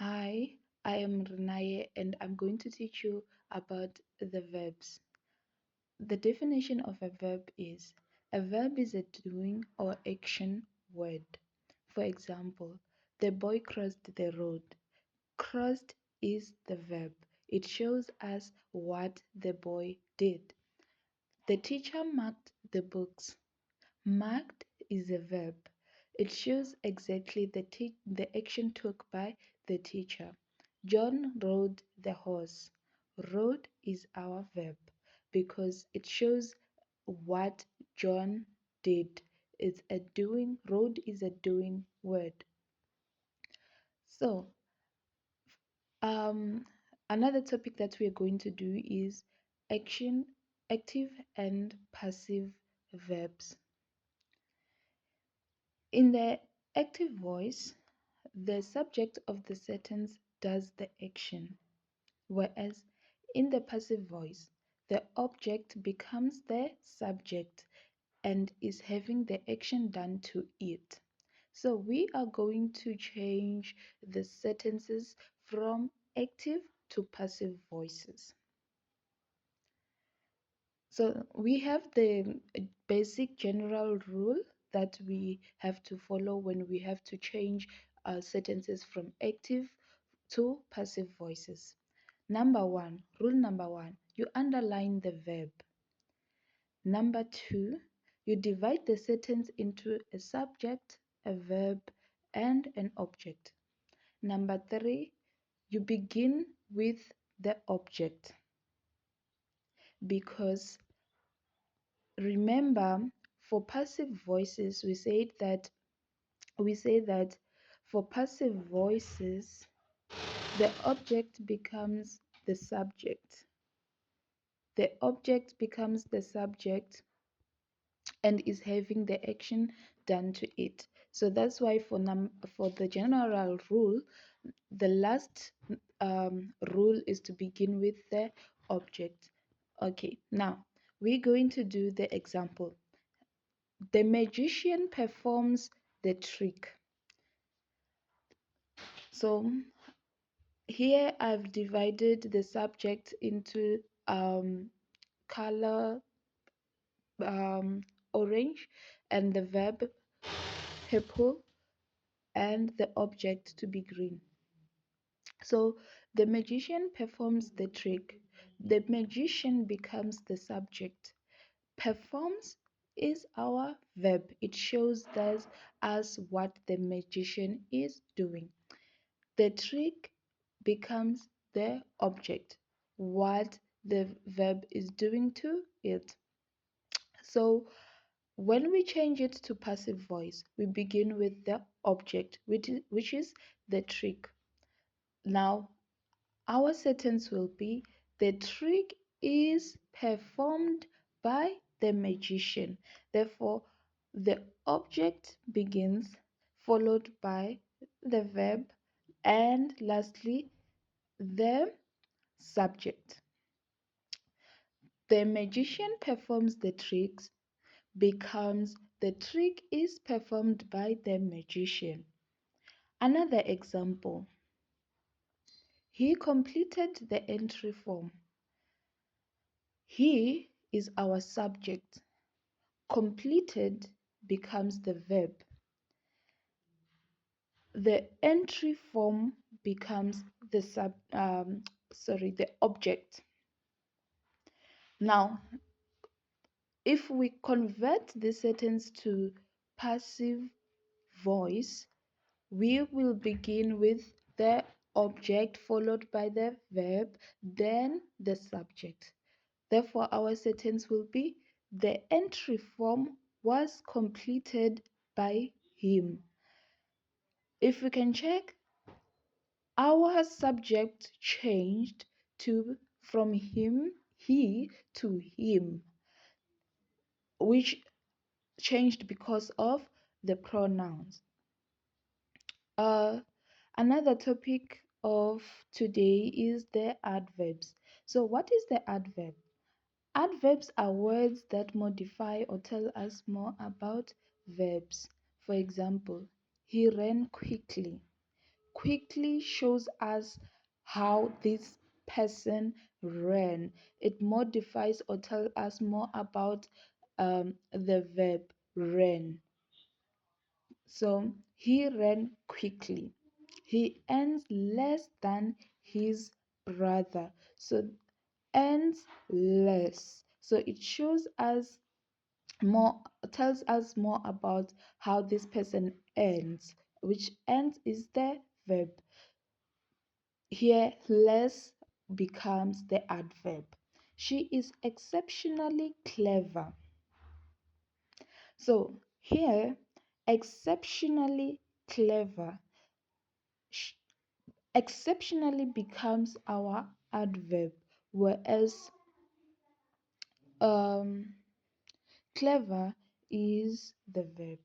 Hi, I am Renaye and I'm going to teach you about the verbs. The definition of a verb is a doing or action word. For example, the boy crossed the road. Crossed is the verb. It shows us what the boy did. The teacher marked the books. Marked is a verb. It shows exactly the action took by the teacher. John rode the horse. Rode is our verb because it shows what John did. It's a doing, rode is a doing word. So, um, another topic that we are going to do is action, active and passive verbs. In the active voice, the subject of the sentence does the action, whereas in the passive voice, the object becomes the subject and is having the action done to it. So we are going to change the sentences from active to passive voices. So we have the basic general rule that we have to follow when we have to change sentences from active to passive voices. Rule number one, you underline the verb. Number two, you divide the sentence into a subject, a verb, and an object. Number three, you begin with the object because remember, for passive voices, we say that for passive voices, the object becomes the subject. The object becomes the subject and is having the action done to it. So that's why for the general rule, the last rule is to begin with the object. Okay, now we're going to do the example. The magician performs the trick. So here I've divided the subject into color orange and the verb purple and the object to be green. So the magician performs the trick. The magician becomes the subject. Performs is our verb. It shows us what the magician is doing. The trick becomes the object, what the verb is doing to it. So when we change it to passive voice, we begin with the object, which is the trick. Now, our sentence will be the trick is performed by the magician. Therefore, the object begins, followed by the verb, and lastly, the subject. The magician performs the tricks becomes the trick is performed by the magician. Another example. He completed the entry form. He is our subject. Completed becomes the verb. The entry form becomes the object. Now, if we convert the sentence to passive voice, we will begin with the object followed by the verb, then the subject. Therefore, our sentence will be the entry form was completed by him. If we can check, our subject changed from he to him, which changed because of the pronouns. Another topic of today is the adverbs. So what is the adverb? Adverbs are words that modify or tell us more about verbs. For example, he ran quickly. quickly shows us how this person ran. It modifies or tells us more about the verb ran. So he ran quickly. He earns less than his brother. So earns less. So it shows us more, tells us more about how this person earns, which earns is the verb. Here, less becomes the adverb. She is exceptionally clever. So here, exceptionally clever, sh- exceptionally becomes our adverb, whereas um, clever is the verb.